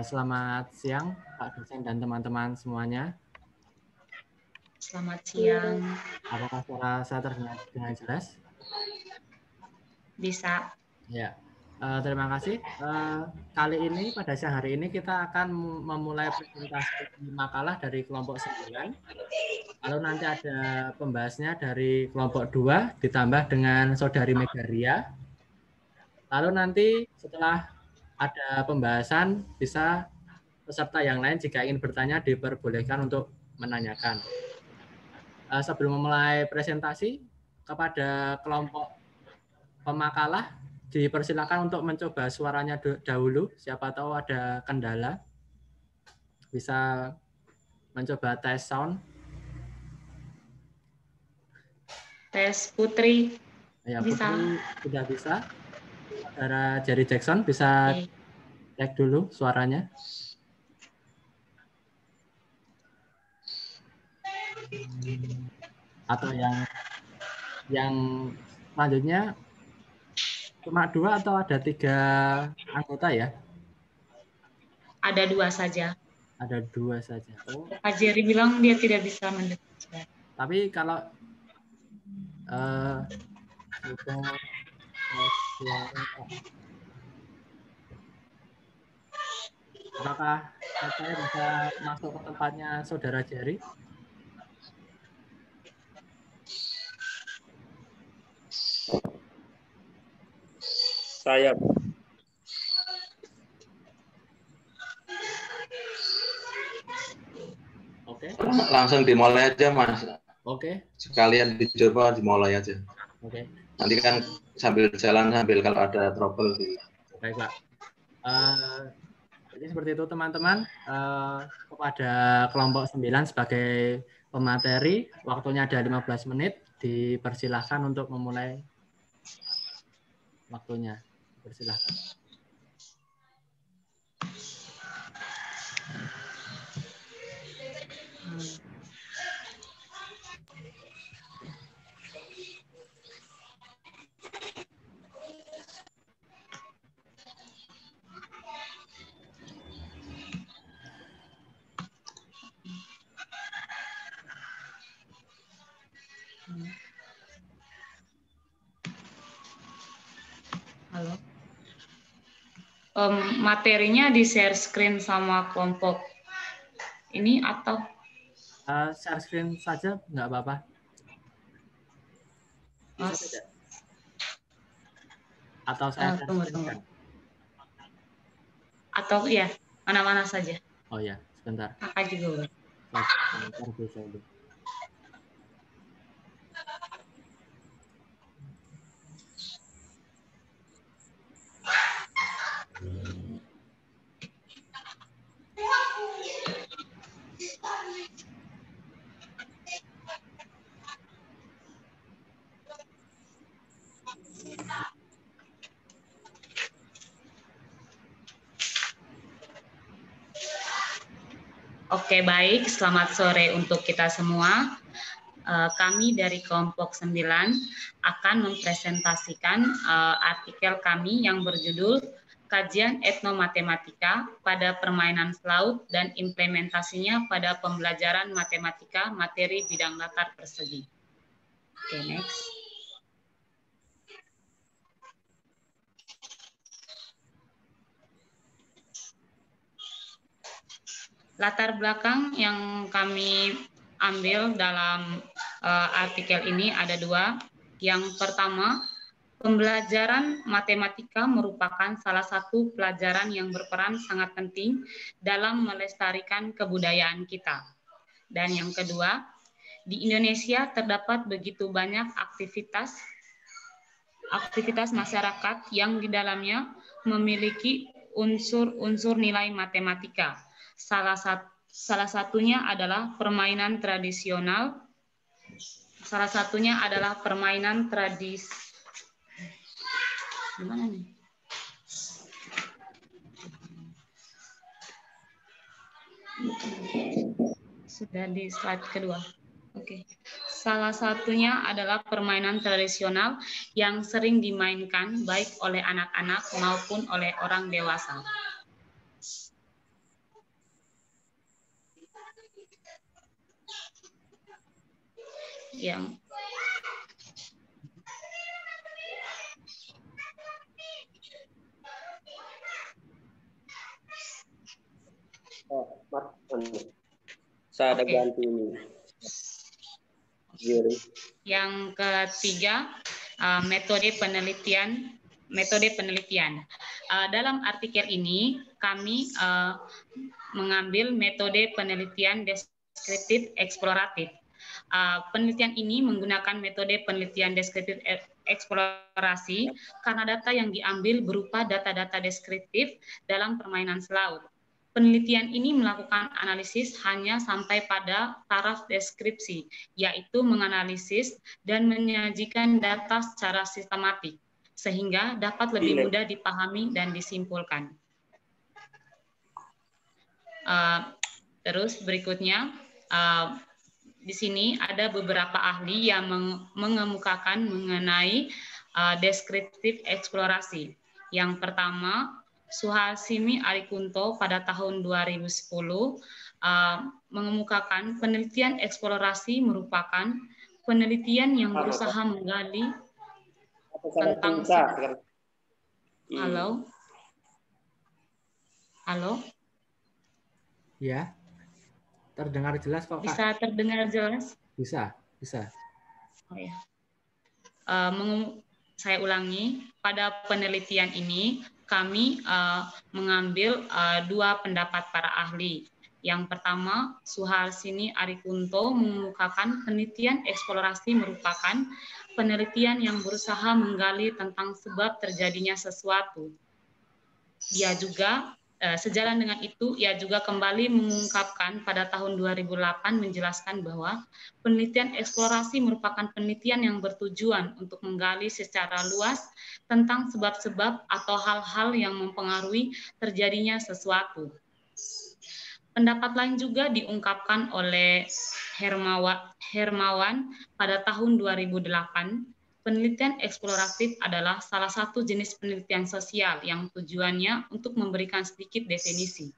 Selamat siang, Pak dosen dan teman-teman semuanya. Selamat siang. Apakah suara saya terdengar dengan jelas? Bisa. Ya, terima kasih. Kali ini, pada siang hari ini, kita akan memulai presentasi makalah dari kelompok 9. Lalu nanti ada pembahasnya dari kelompok 2, ditambah dengan Saudari Megaria. Lalu nanti setelah ada pembahasan, bisa peserta yang lain jika ingin bertanya diperbolehkan untuk menanyakan. Sebelum memulai presentasi, kepada kelompok pemakalah dipersilakan untuk mencoba suaranya dahulu. Siapa tahu ada kendala, bisa mencoba tes sound. Tes Putri. Ya, Bisa. Putri sudah bisa. Saudara Jerry Jackson bisa cek dulu suaranya. Atau yang selanjutnya cuma 2 atau ada 3 anggota ya? Ada 2 saja. Ada 2 saja. Oh. Pak Jerry bilang dia tidak bisa mendengar. Tapi kalau apakah saya bisa masuk ke tempatnya Saudara Jerry? Saya. Oke. Langsung dimulai aja, Mas. Oke. Sekalian dicoba dimulai aja. Oke. Nanti kan sambil jalan sambil kalau ada trouble. Baik, Pak. Jadi seperti itu teman-teman. Kepada kelompok 9 sebagai pemateri, waktunya ada 15 menit. Dipersilahkan untuk memulai waktunya. Persilahkan. Halo. Materinya di share screen sama kelompok ini atau? Share screen saja, nggak apa-apa. Bisa tidak? Atau saya share screen? Atau ya, mana-mana saja. Oh ya, sebentar. Kakak juga boleh. Sebentar bisa dulu. Oke, baik. Selamat sore untuk kita semua. Kami dari kelompok 9 akan mempresentasikan artikel kami yang berjudul Kajian Etnomatematika pada Permainan Selaut dan Implementasinya pada Pembelajaran Matematika Materi Bidang Latar Persegi. Oke, next. Latar belakang yang kami ambil dalam artikel ini ada 2. Yang pertama, pembelajaran matematika merupakan salah satu pelajaran yang berperan sangat penting dalam melestarikan kebudayaan kita. Dan yang kedua, di Indonesia terdapat begitu banyak aktivitas masyarakat yang di dalamnya memiliki unsur-unsur nilai matematika. Salah satunya adalah permainan tradisional. Salah satunya adalah permainan Gimana nih? Sudah di slide kedua. Oke. Salah satunya adalah permainan tradisional yang sering dimainkan baik oleh anak-anak maupun oleh orang dewasa. yang saya ada ganti ini. Yang ketiga, metode penelitian. Dalam artikel ini kami mengambil metode penelitian deskriptif eksploratif. Penelitian ini menggunakan metode penelitian deskriptif eksplorasi karena data yang diambil berupa data-data deskriptif dalam permainan selaut. Penelitian ini melakukan analisis hanya sampai pada taraf deskripsi, yaitu menganalisis dan menyajikan data secara sistematik, sehingga dapat lebih mudah dipahami dan disimpulkan. Terus berikutnya, di sini ada beberapa ahli yang mengemukakan mengenai deskriptif eksplorasi. Yang pertama, Suhasini Arikunto pada tahun 2010 mengemukakan penelitian eksplorasi merupakan penelitian yang berusaha menggali tentang Halo? Ya, terdengar jelas kok, Kak. Bisa terdengar jelas? Bisa. Oh ya. Saya ulangi, pada penelitian ini kami mengambil dua pendapat para ahli. Yang pertama, Suhasini Arikunto mengemukakan penelitian eksplorasi merupakan penelitian yang berusaha menggali tentang sebab terjadinya sesuatu. Dia juga sejalan dengan itu, ia juga kembali mengungkapkan pada tahun 2008 menjelaskan bahwa penelitian eksplorasi merupakan penelitian yang bertujuan untuk menggali secara luas tentang sebab-sebab atau hal-hal yang mempengaruhi terjadinya sesuatu. Pendapat lain juga diungkapkan oleh Hermawan pada tahun 2008. Penelitian eksploratif adalah salah satu jenis penelitian sosial yang tujuannya untuk memberikan sedikit definisi.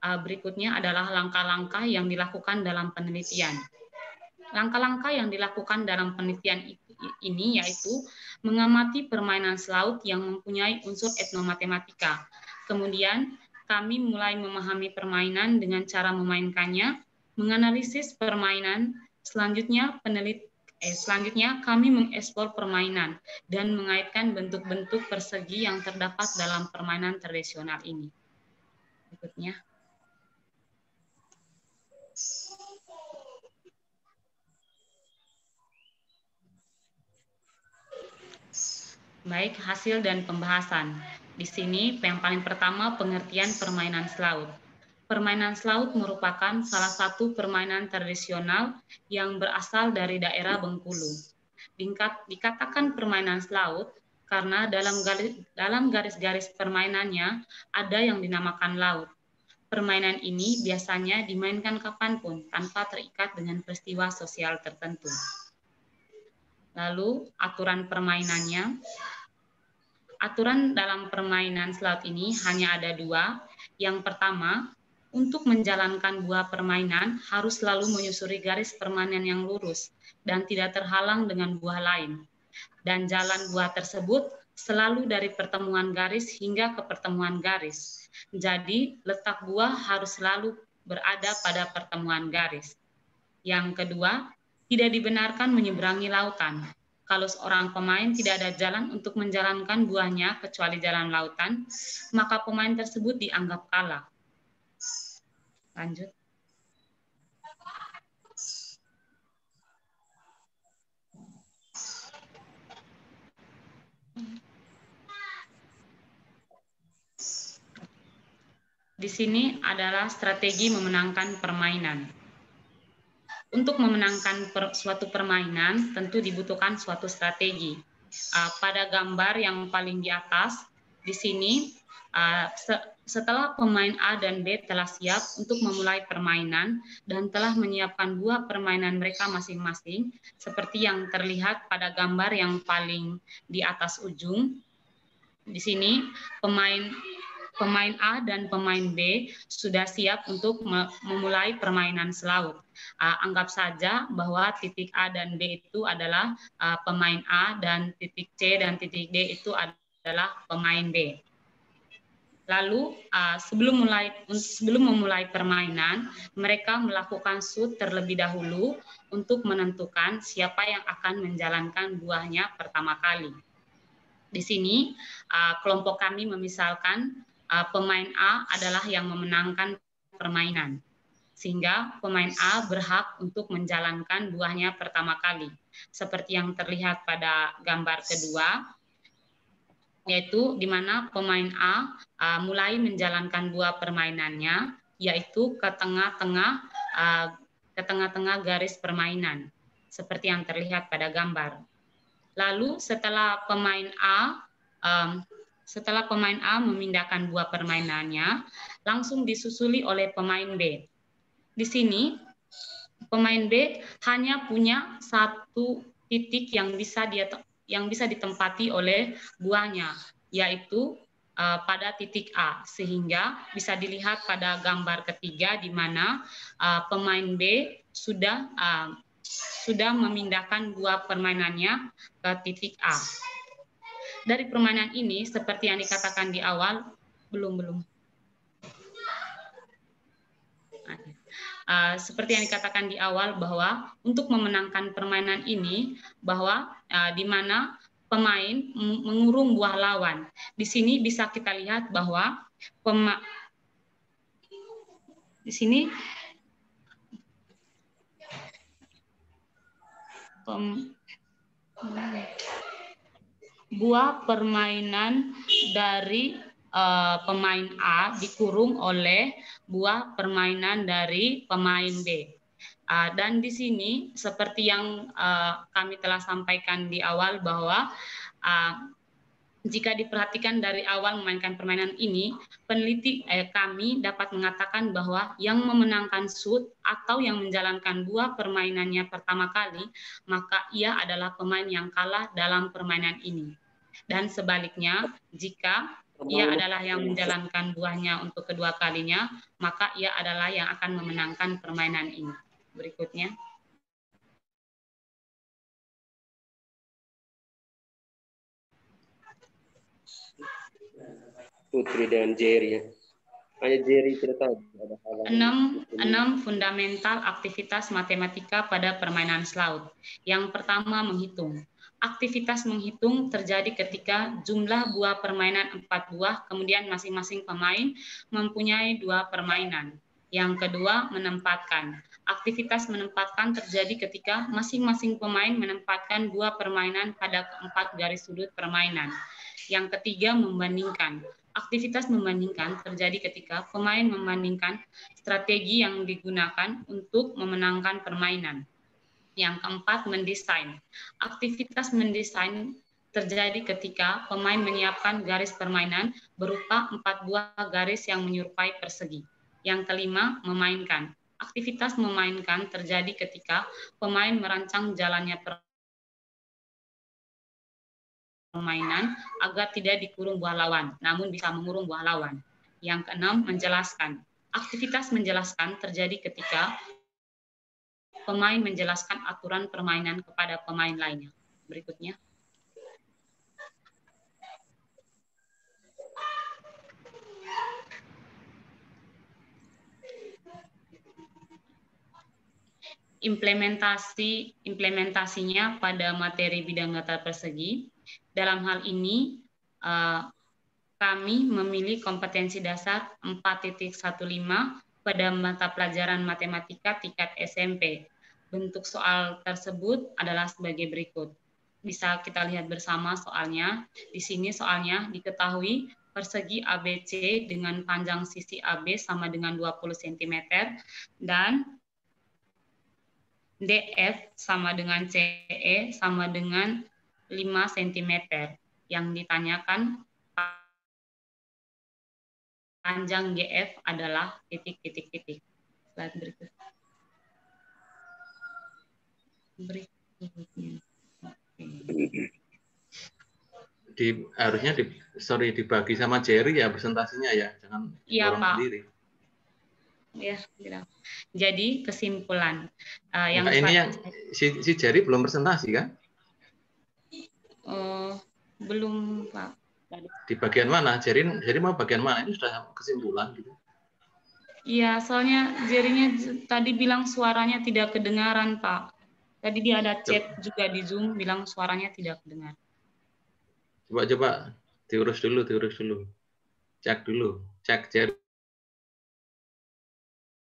Berikutnya adalah langkah-langkah yang dilakukan dalam penelitian. Langkah-langkah yang dilakukan dalam penelitian ini yaitu mengamati permainan selaut yang mempunyai unsur etnomatematika. Kemudian kami mulai memahami permainan dengan cara memainkannya, menganalisis permainan, selanjutnya kami mengeksplor permainan dan mengaitkan bentuk-bentuk persegi yang terdapat dalam permainan tradisional ini. Berikutnya. Baik, hasil dan pembahasan. Di sini yang paling pertama pengertian permainan selaut. Permainan selaut merupakan salah satu permainan tradisional yang berasal dari daerah Bengkulu. Dikatakan permainan selaut karena dalam garis-garis permainannya ada yang dinamakan laut. Permainan ini biasanya dimainkan kapanpun tanpa terikat dengan peristiwa sosial tertentu. Lalu aturan permainannya. Aturan dalam permainan selaut ini hanya ada dua. Yang pertama, untuk menjalankan buah permainan harus selalu menyusuri garis permainan yang lurus dan tidak terhalang dengan buah lain. Dan jalan buah tersebut selalu dari pertemuan garis hingga ke pertemuan garis. Jadi, letak buah harus selalu berada pada pertemuan garis. Yang kedua, tidak dibenarkan menyeberangi lautan. Kalau seorang pemain tidak ada jalan untuk menjalankan buahnya kecuali jalan lautan, maka pemain tersebut dianggap kalah. Lanjut. Di sini adalah strategi memenangkan permainan. Untuk memenangkan suatu permainan tentu dibutuhkan suatu strategi. Pada gambar yang paling di atas, di sini setelah pemain A dan B telah siap untuk memulai permainan dan telah menyiapkan buah permainan mereka masing-masing, seperti yang terlihat pada gambar yang paling di atas ujung. Di sini pemain pemain A dan pemain B sudah siap untuk memulai permainan selaut. Anggap saja bahwa titik A dan B itu adalah pemain A dan titik C dan titik D itu adalah pemain B. Lalu sebelum memulai permainan, mereka melakukan shoot terlebih dahulu untuk menentukan siapa yang akan menjalankan buahnya pertama kali. Di sini kelompok kami memisalkan pemain A adalah yang memenangkan permainan, sehingga pemain A berhak untuk menjalankan buahnya pertama kali. Seperti yang terlihat pada gambar kedua, yaitu di mana pemain A mulai menjalankan buah permainannya, yaitu ke tengah-tengah garis permainan, seperti yang terlihat pada gambar. Lalu setelah pemain A memindahkan buah permainannya, langsung disusuli oleh pemain B. Di sini pemain B hanya punya satu titik yang bisa ditempati oleh buahnya, yaitu pada titik A, sehingga bisa dilihat pada gambar ketiga di mana pemain B sudah memindahkan buah permainannya ke titik A. Dari permainan ini, seperti yang dikatakan di awal, seperti yang dikatakan di awal bahwa untuk memenangkan permainan ini, bahwa di mana pemain mengurung buah lawan. Di sini bisa kita lihat bahwa di sini buah permainan dari pemain A dikurung oleh buah permainan dari pemain B. Dan di sini seperti yang kami telah sampaikan di awal bahwa jika diperhatikan dari awal memainkan permainan ini, peneliti kami dapat mengatakan bahwa yang memenangkan shoot atau yang menjalankan buah permainannya pertama kali, maka ia adalah pemain yang kalah dalam permainan ini. Dan sebaliknya, jika ia adalah yang menjalankan buahnya untuk kedua kalinya, maka ia adalah yang akan memenangkan permainan ini. Berikutnya. Putri dan Jerry ya. Hanya Jerry cerita. 6 fundamental aktivitas matematika pada permainan selaut. Yang pertama, menghitung. Aktivitas menghitung terjadi ketika jumlah buah permainan 4 buah, kemudian masing-masing pemain mempunyai 2 permainan. Yang kedua, menempatkan. Aktivitas menempatkan terjadi ketika masing-masing pemain menempatkan 2 permainan pada keempat garis sudut permainan. Yang ketiga, membandingkan. Aktivitas membandingkan terjadi ketika pemain membandingkan strategi yang digunakan untuk memenangkan permainan. Yang keempat, mendesain. Aktivitas mendesain terjadi ketika pemain menyiapkan garis permainan berupa 4 buah garis yang menyerupai persegi. Yang kelima, memainkan. Aktivitas memainkan terjadi ketika pemain merancang jalannya permainan agar tidak dikurung buah lawan, namun bisa mengurung buah lawan. Yang keenam, menjelaskan. Aktivitas menjelaskan terjadi ketika pemain menjelaskan aturan permainan kepada pemain lainnya. Berikutnya. Implementasinya pada materi bidang data persegi. Dalam hal ini, kami memilih kompetensi dasar 4.15 pada mata pelajaran matematika tingkat SMP. Bentuk soal tersebut adalah sebagai berikut. Bisa kita lihat bersama soalnya. Di sini soalnya diketahui persegi ABC dengan panjang sisi AB sama dengan 20 cm dan DF sama dengan CE sama dengan 5 cm. Yang ditanyakan panjang GF adalah titik-titik-titik. Slide berikut. Berikutnya. harusnya dibagi sama Jerry ya presentasinya ya, jangan Iya, orang Pak. sendiri. Ya, bilang. Jadi kesimpulan Enggak, ini yang si Jerry belum presentasi kan? Belum, Pak. Di bagian mana? Jerry mau bagian mana? Ini sudah kesimpulan gitu. Iya, soalnya Jerry-nya tadi bilang suaranya tidak kedengaran, Pak. Tadi dia ada chat juga di Zoom bilang suaranya tidak kedengaran. Coba diurus dulu. Cek dulu. Cek Jerry.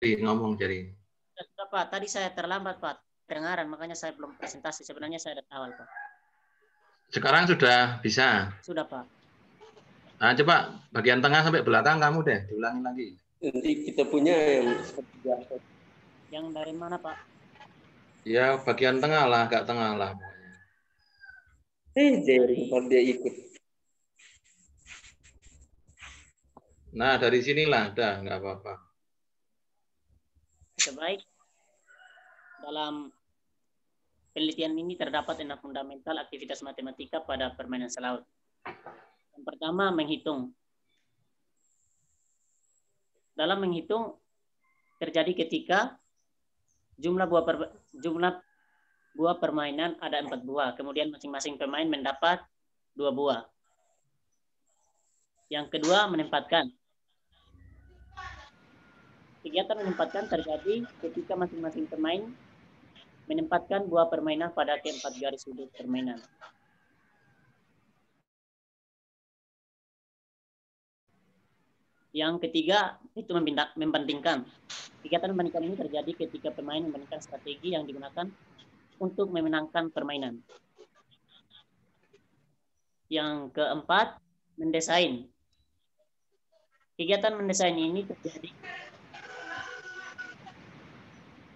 Ngomong Jerry. Pak, tadi saya terlambat, Pak. Kedengaran, makanya saya belum presentasi. Sebenarnya saya dari awal, Pak. Sekarang sudah bisa? Sudah, Pak. Nah, coba bagian tengah sampai belakang kamu deh, diulangi lagi. Nanti kita punya yang seperti biasa. Yang dari mana, Pak? Ya, bagian tengah lah, agak tengah lah. Jerry, kalau dia ikut. Nah, dari sinilah, dah, nggak apa-apa. Sebaik dalam penelitian ini terdapat 6 fundamental aktivitas matematika pada permainan selaut. Yang pertama, menghitung. Dalam menghitung terjadi ketika jumlah buah permainan ada 4 buah, kemudian masing-masing pemain mendapat 2 buah. Yang kedua, menempatkan. Kegiatan menempatkan terjadi ketika masing-masing pemain menempatkan buah permainan pada keempat garis sudut permainan. Yang ketiga, itu membandingkan. Kegiatan membandingkan ini terjadi ketika pemain membandingkan strategi yang digunakan untuk memenangkan permainan. Yang keempat, mendesain. Kegiatan mendesain ini terjadi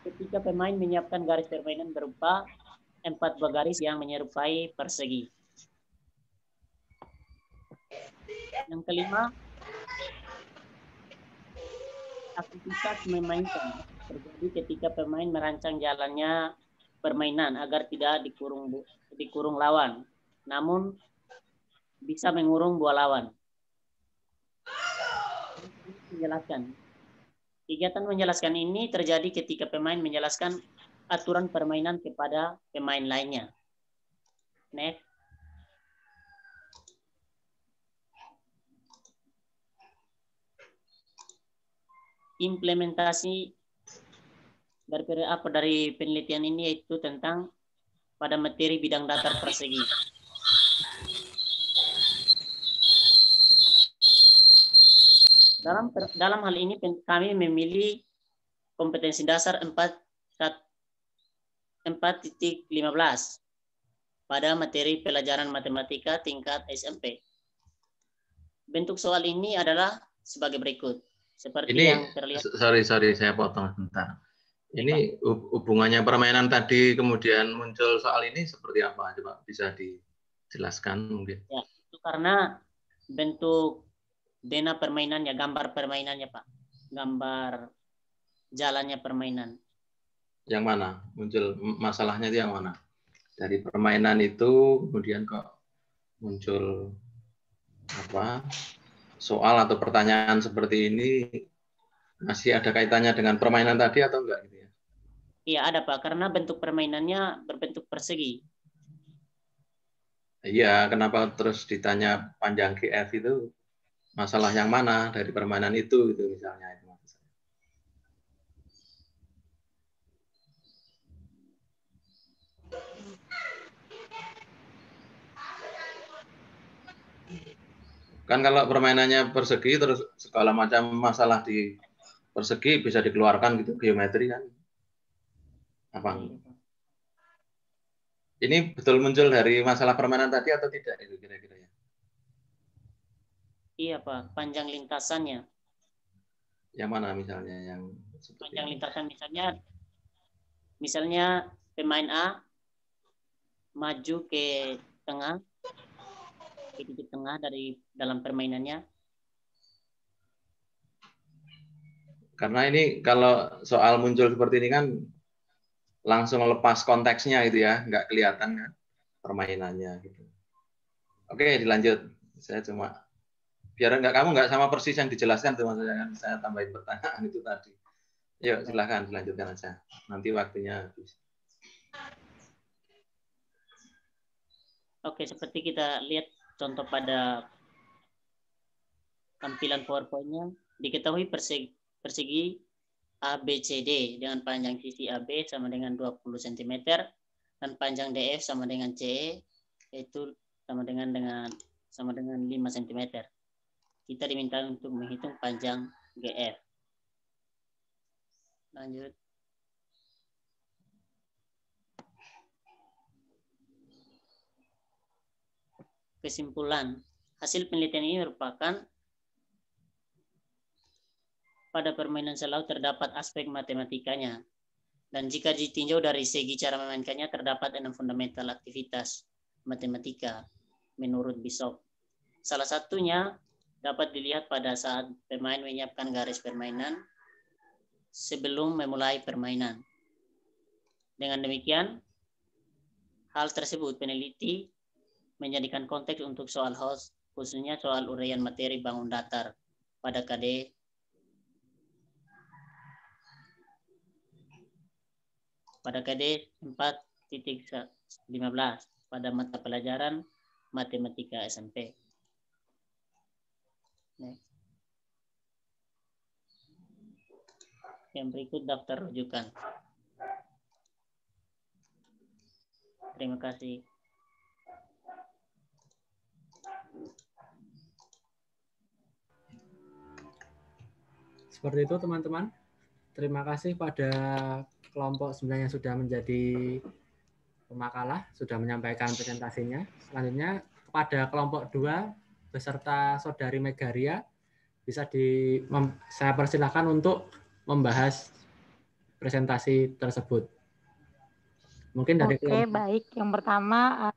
ketika pemain menyiapkan garis permainan berupa 4 buah garis yang menyerupai persegi. Yang kelima, aktivitas memainkan terjadi ketika pemain merancang jalannya permainan agar tidak dikurung lawan, namun bisa mengurung buah lawan. Menjelaskan. Kegiatan menjelaskan ini terjadi ketika pemain menjelaskan aturan permainan kepada pemain lainnya. Next. Implementasi dari penelitian ini yaitu tentang pada materi bidang datar persegi. Dalam hal ini kami memilih kompetensi dasar 4.15 pada materi pelajaran matematika tingkat SMP. Bentuk soal ini adalah sebagai berikut. Seperti ini, yang terlihat. Sorry, saya potong sebentar. Ini hubungannya permainan tadi kemudian muncul soal ini seperti apa? Coba bisa dijelaskan mungkin. Ya, itu karena bentuk dena permainannya, gambar permainannya, Pak. Gambar jalannya permainan. Yang mana? Muncul masalahnya itu yang mana? Dari permainan itu kemudian kok muncul apa? Soal atau pertanyaan seperti ini masih ada kaitannya dengan permainan tadi atau enggak gitu ya? Iya, ada, Pak, karena bentuk permainannya berbentuk persegi. Iya, kenapa terus ditanya panjang GF itu? Masalah yang mana dari permainan itu misalnya itu. Kan kalau permainannya persegi terus segala macam masalah di persegi bisa dikeluarkan gitu, geometri kan. Apa? Ini betul muncul dari masalah permainan tadi atau tidak itu kira-kira ya? Iya, Pak, panjang lintasannya. Yang mana misalnya yang panjang lintasan misalnya pemain A maju ke tengah, ke titik tengah dari dalam permainannya. Karena ini kalau soal muncul seperti ini kan langsung lepas konteksnya itu ya, nggak kelihatan kan permainannya gitu. Oke, dilanjut. Saya cuma biar kamu nggak sama persis yang dijelaskan, teman saya tambahin pertanyaan itu tadi. Yuk, silahkan dilanjutkan aja. Nanti waktunya habis. Oke, seperti kita lihat contoh pada tampilan PowerPoint-nya, diketahui persegi ABCD dengan panjang sisi AB sama dengan 20 cm dan panjang DF sama dengan CE yaitu sama dengan 5 cm. Kita diminta untuk menghitung panjang GF. Lanjut. Kesimpulan, hasil penelitian ini merupakan pada permainan selaut terdapat aspek matematikanya. Dan jika ditinjau dari segi cara memainkannya, terdapat 6 fundamental aktivitas matematika menurut Bishop. Salah satunya dapat dilihat pada saat pemain menyiapkan garis permainan sebelum memulai permainan. Dengan demikian, hal tersebut peneliti menjadikan konteks untuk soal host, khususnya soal uraian materi bangun datar pada KD 4.15 pada mata pelajaran Matematika SMP. Next. Yang berikut daftar rujukan. Terima kasih. Seperti itu teman-teman. Terima kasih pada kelompok 9 yang sudah menjadi pemakalah, sudah menyampaikan presentasinya. Selanjutnya kepada kelompok 2 beserta Saudari Megaria, bisa saya persilahkan untuk membahas presentasi tersebut. Mungkin dari Oke, baik. Yang pertama,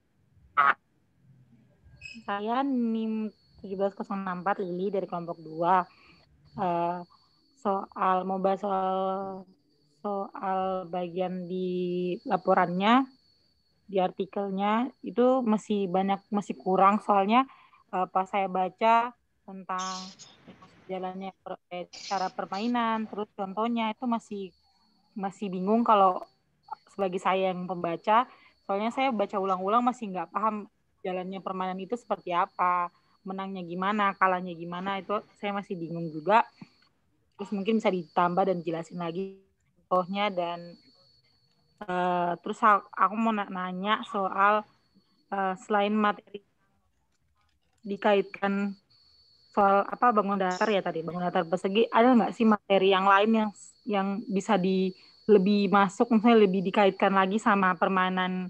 saya NIM 17064 Lili dari kelompok 2. Mau bahas soal bagian di laporannya, di artikelnya itu masih kurang, soalnya pas saya baca tentang jalannya cara permainan, terus contohnya itu masih bingung kalau sebagai saya yang pembaca, soalnya saya baca ulang-ulang masih nggak paham jalannya permainan itu seperti apa, menangnya gimana, kalahnya gimana, itu saya masih bingung juga. Terus mungkin bisa ditambah dan jelasin lagi contohnya. Dan terus aku mau nanya soal selain materi dikaitkan soal bangun datar ya tadi, bangun datar persegi, ada nggak sih materi yang lain yang bisa lebih masuk, misalnya lebih dikaitkan lagi sama permainan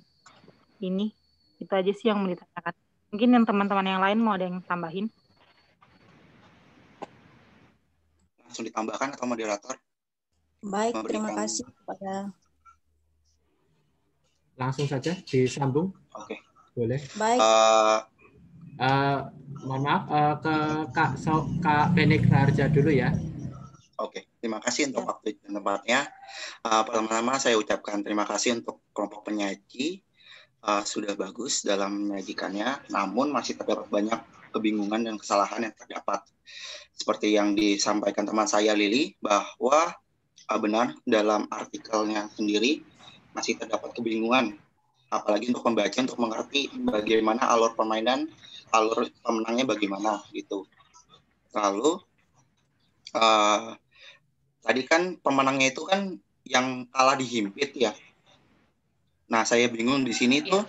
ini? Itu aja sih yang mau ditanyakan. Mungkin yang teman-teman yang lain mau ada yang tambahin? Langsung ditambahkan atau moderator? Baik, terima kasih kepada. Langsung saja disambung. Oke. Boleh. Baik. Mohon maaf, ke Kak Benik Raharja dulu ya. Oke, terima kasih untuk waktu dan tempatnya. Pertama-tama saya ucapkan terima kasih untuk kelompok penyaji. Sudah bagus dalam menyajikannya, namun masih terdapat banyak kebingungan dan kesalahan yang terdapat. Seperti yang disampaikan teman saya Lili, bahwa benar dalam artikelnya sendiri masih terdapat kebingungan, apalagi untuk pembaca untuk mengerti bagaimana alur permainan, alur pemenangnya bagaimana gitu. Lalu tadi kan pemenangnya itu kan yang kalah dihimpit ya. Nah, saya bingung di sini tuh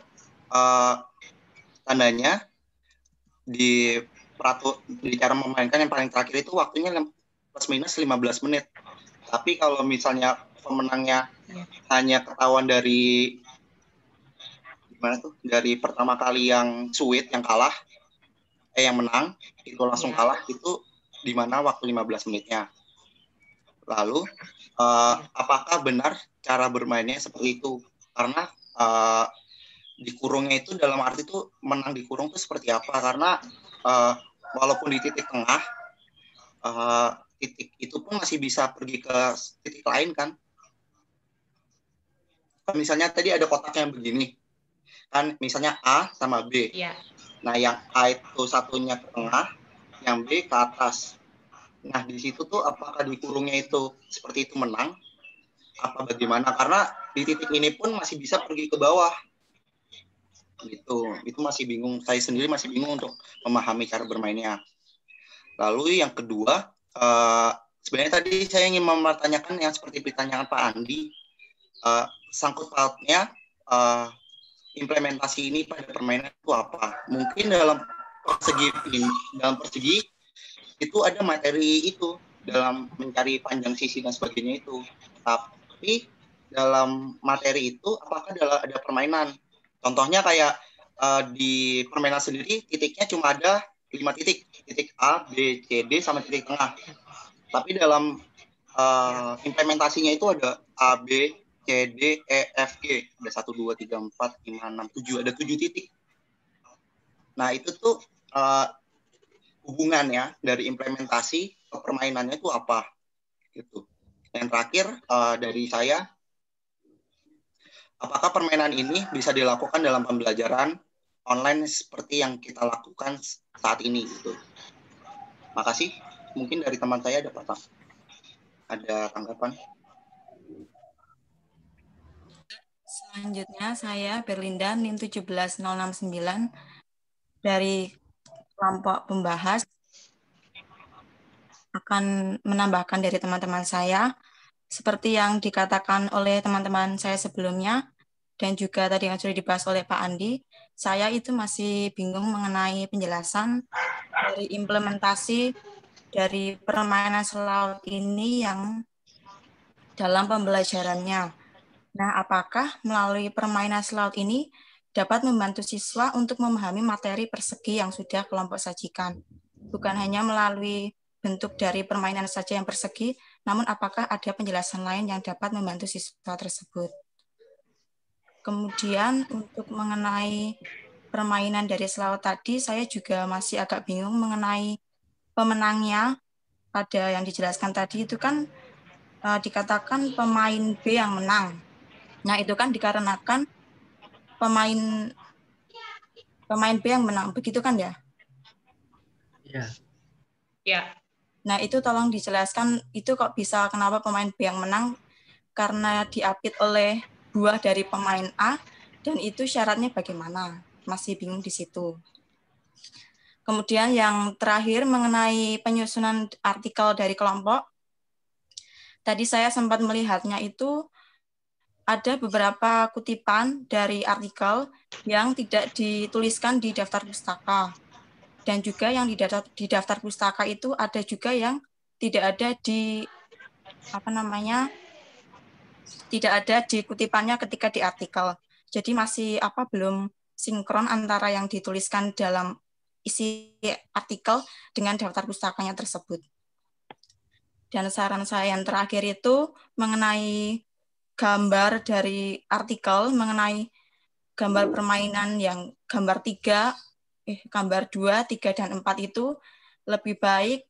tandanya di cara memainkan yang paling terakhir itu waktunya plus minus 15 menit. Tapi kalau misalnya pemenangnya hanya ketahuan dari dari pertama kali yang sweet, yang kalah, yang menang itu langsung kalah, itu di mana waktu 15 menitnya. Lalu apakah benar cara bermainnya seperti itu? Karena dikurungnya itu dalam arti itu menang dikurung itu seperti apa? Karena walaupun di titik tengah, titik itu pun masih bisa pergi ke titik lain kan? Misalnya tadi ada kotak yang begini, kan misalnya A sama B. Ya. Nah, yang A itu satunya ke tengah, yang B ke atas. Nah, di situ tuh apakah di kurungnya itu seperti itu menang? Apa bagaimana? Karena di titik ini pun masih bisa pergi ke bawah. Gitu. Itu masih bingung. Saya sendiri masih bingung untuk memahami cara bermainnya. Lalu yang kedua, sebenarnya tadi saya ingin mempertanyakan yang seperti pertanyaan Pak Andi, sangkut pautnya implementasi ini pada permainan itu apa? Mungkin dalam persegi itu ada materi itu dalam mencari panjang sisi dan sebagainya itu. Tapi dalam materi itu apakah ada permainan? Contohnya kayak di permainan sendiri titiknya cuma ada 5 titik. Titik A, B, C, D sama titik tengah. Tapi dalam implementasinya itu ada A, B, C, D, E, F, G. Ada 1, 2, 3, 4, 5, 6, 7. Ada 7 titik. Nah, itu tuh hubungannya dari implementasi ke permainannya itu apa? Gitu. Yang terakhir dari saya, apakah permainan ini bisa dilakukan dalam pembelajaran online seperti yang kita lakukan saat ini? Gitu. Makasih. Mungkin dari teman saya ada tanggapan. Selanjutnya saya Berlinda NIM 17069 dari kelompok pembahas akan menambahkan dari teman-teman saya seperti yang dikatakan oleh teman-teman saya sebelumnya dan juga tadi yang sudah dibahas oleh Pak Andi, saya itu masih bingung mengenai penjelasan dari implementasi dari permainan selaut ini yang dalam pembelajarannya. Nah, apakah melalui permainan selaut ini dapat membantu siswa untuk memahami materi persegi yang sudah kelompok sajikan? Bukan hanya melalui bentuk dari permainan saja yang persegi, namun apakah ada penjelasan lain yang dapat membantu siswa tersebut? Kemudian untuk mengenai permainan dari selaut tadi, saya juga masih agak bingung mengenai pemenangnya. Pada yang dijelaskan tadi itu kan dikatakan pemain B yang menang. Nah, itu kan dikarenakan pemain B yang menang, begitu kan ya? Iya. Ya. Nah, itu tolong dijelaskan, itu kok bisa kenapa pemain B yang menang? Karena diapit oleh buah dari pemain A, dan itu syaratnya bagaimana? Masih bingung di situ. Kemudian yang terakhir mengenai penyusunan artikel dari kelompok, tadi saya sempat melihatnya itu ada beberapa kutipan dari artikel yang tidak dituliskan di daftar pustaka. Dan juga yang di daftar pustaka itu ada juga yang tidak ada di tidak ada di kutipannya ketika di artikel. Jadi masih belum sinkron antara yang dituliskan dalam isi artikel dengan daftar pustakanya tersebut. Dan saran saya yang terakhir itu mengenai gambar dari artikel, mengenai gambar permainan yang gambar 2, 3, dan 4 itu lebih baik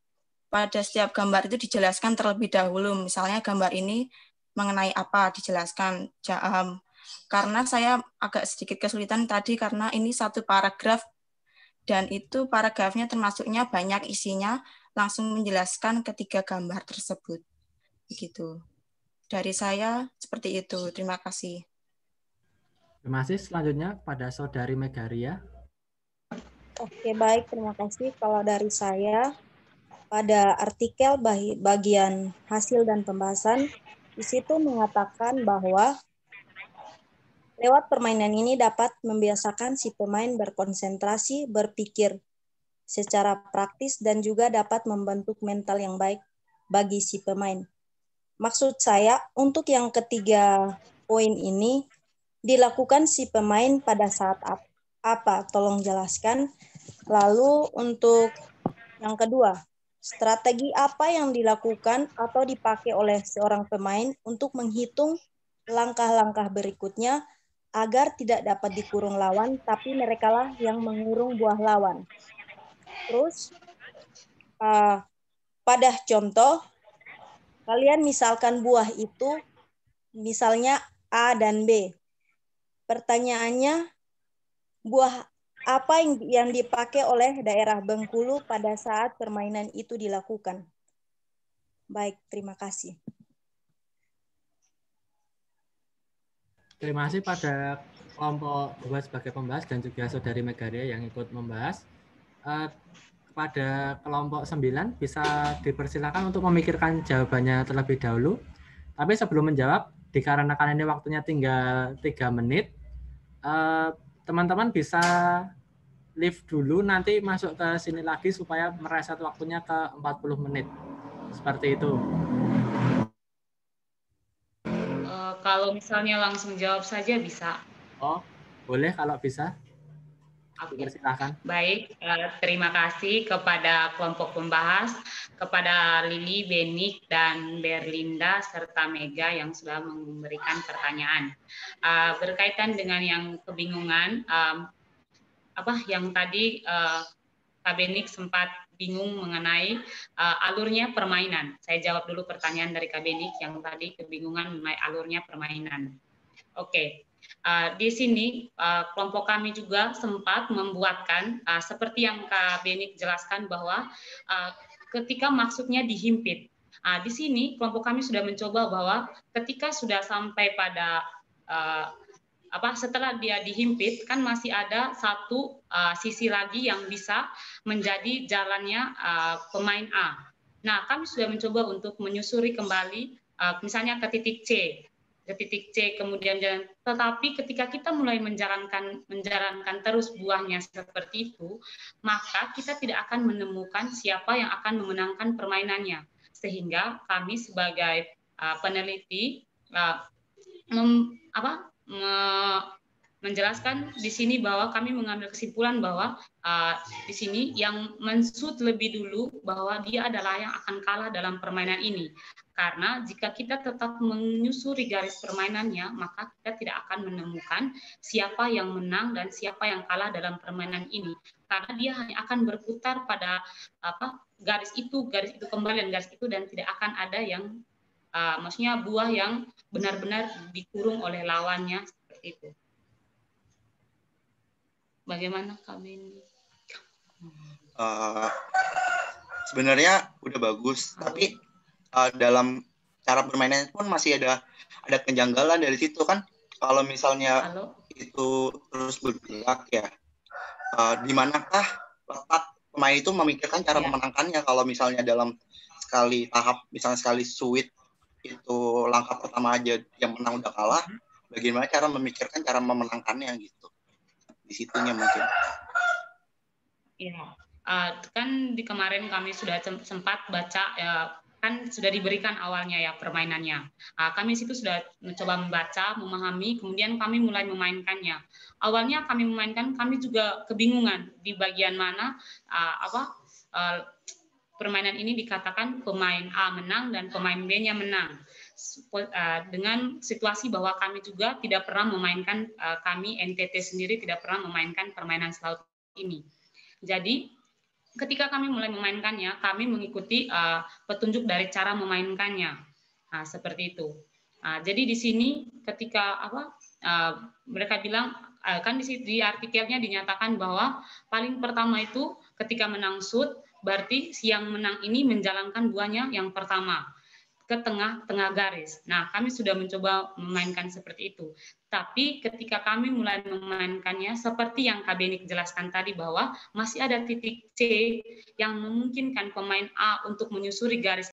pada setiap gambar itu dijelaskan terlebih dahulu. Misalnya gambar ini mengenai apa dijelaskan. Karena saya agak sedikit kesulitan tadi karena ini satu paragraf dan itu paragrafnya termasuknya banyak isinya, langsung menjelaskan ketiga gambar tersebut. Begitu. Dari saya seperti itu. Terima kasih. Terima kasih. Selanjutnya pada Saudari Megaria. Oke, baik. Terima kasih. Kalau dari saya, pada artikel bagian hasil dan pembahasan, di situ mengatakan bahwa lewat permainan ini dapat membiasakan si pemain berkonsentrasi, berpikir secara praktis, dan juga dapat membentuk mental yang baik bagi si pemain. Maksud saya, untuk yang ketiga poin ini, dilakukan si pemain pada saat apa? Tolong jelaskan. Lalu untuk yang kedua, strategi apa yang dilakukan atau dipakai oleh seorang pemain untuk menghitung langkah-langkah berikutnya agar tidak dapat dikurung lawan, tapi merekalah yang mengurung buah lawan. Terus, pada contoh, kalian misalkan buah itu, misalnya A dan B. Pertanyaannya, buah apa yang dipakai oleh daerah Bengkulu pada saat permainan itu dilakukan? Baik, terima kasih. Terima kasih pada kelompok 2 sebagai pembahas dan juga Saudari Megaria yang ikut membahas. Kepada kelompok 9 bisa dipersilakan untuk memikirkan jawabannya terlebih dahulu. Tapi sebelum menjawab, dikarenakan ini waktunya tinggal 3 menit, teman-teman bisa leave dulu, nanti masuk ke sini lagi supaya mereset waktunya ke 40 menit. Seperti itu. Kalau misalnya langsung jawab saja bisa. Oh, boleh kalau bisa. Oke. Silakan. Baik, terima kasih kepada kelompok pembahas, kepada Lili, Benik, dan Berlinda, serta Mega yang sudah memberikan pertanyaan. Berkaitan dengan yang kebingungan, yang tadi Kak Benik sempat bingung mengenai alurnya permainan. Saya jawab dulu pertanyaan dari Kak Benik yang tadi kebingungan mengenai alurnya permainan. Oke. Di sini kelompok kami juga sempat membuatkan seperti yang Kak Benik jelaskan bahwa ketika maksudnya dihimpit. Di sini kelompok kami sudah mencoba bahwa ketika sudah sampai pada setelah dia dihimpit kan masih ada satu sisi lagi yang bisa menjadi jalannya pemain A. Nah, kami sudah mencoba untuk menyusuri kembali misalnya ke titik C, kemudian jalan. Tetapi ketika kita mulai menjalankan terus buahnya seperti itu, maka kita tidak akan menemukan siapa yang akan memenangkan permainannya. Sehingga kami sebagai peneliti menjelaskan di sini bahwa kami mengambil kesimpulan bahwa di sini yang mensut lebih dulu bahwa dia adalah yang akan kalah dalam permainan ini. Karena jika kita tetap menyusuri garis permainannya, maka kita tidak akan menemukan siapa yang menang dan siapa yang kalah dalam permainan ini. Karena dia hanya akan berputar pada garis itu kembali dan tidak akan ada yang maksudnya buah yang benar-benar dikurung oleh lawannya seperti itu. Bagaimana kami? Sebenarnya udah bagus, tapi dalam cara bermainnya pun masih ada kejanggalan dari situ kan. Kalau misalnya itu terus bergerak ya, di manakah letak pemain itu memikirkan cara memenangkannya? Kalau misalnya dalam sekali tahap, misalnya sekali switch itu langkah pertama aja yang menang udah kalah, bagaimana cara memikirkan cara memenangkannya gitu? Di situnya mungkin. Iya, kan di kemarin kami sudah sempat baca kan sudah diberikan awalnya ya permainannya. Kami situ sudah mencoba membaca, memahami, kemudian kami mulai memainkannya. Awalnya kami memainkan, kami juga kebingungan di bagian mana permainan ini dikatakan pemain A menang dan pemain B-nya menang. Dengan situasi bahwa kami juga tidak pernah memainkan, kami NTT sendiri tidak pernah memainkan permainan selaut ini. Jadi ketika kami mulai memainkannya, kami mengikuti petunjuk dari cara memainkannya, seperti itu. Jadi di sini ketika mereka bilang kan di artikelnya dinyatakan bahwa paling pertama itu ketika menang shoot, berarti si yang menang ini menjalankan buahnya yang pertama ke tengah garis. Nah, kami sudah mencoba memainkan seperti itu. Tapi ketika kami mulai memainkannya, seperti yang Kak Benik jelaskan tadi bahwa masih ada titik C yang memungkinkan pemain A untuk menyusuri garis